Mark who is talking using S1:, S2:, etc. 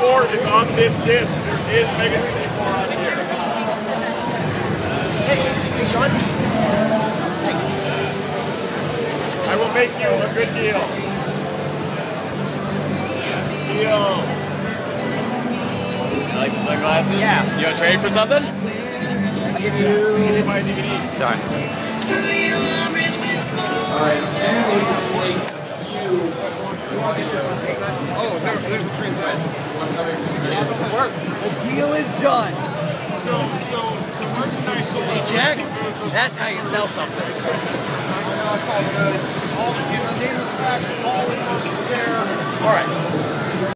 S1: Mega64 is on this disc. There is Mega64 on here.
S2: Hey, Sean.
S1: I will make you a good deal. Deal.
S3: You like the sunglasses?
S2: Yeah.
S3: You want to trade for something?
S2: I'll give you...
S1: Give me my DVD.
S2: Sorry.
S4: Alright, and we can take you. Oh, there's a transaction.
S2: The deal is done.
S1: So merchandise sold.
S2: Hey, Jack, that's how you sell something.
S4: All the name of the fact, all in there. Alright.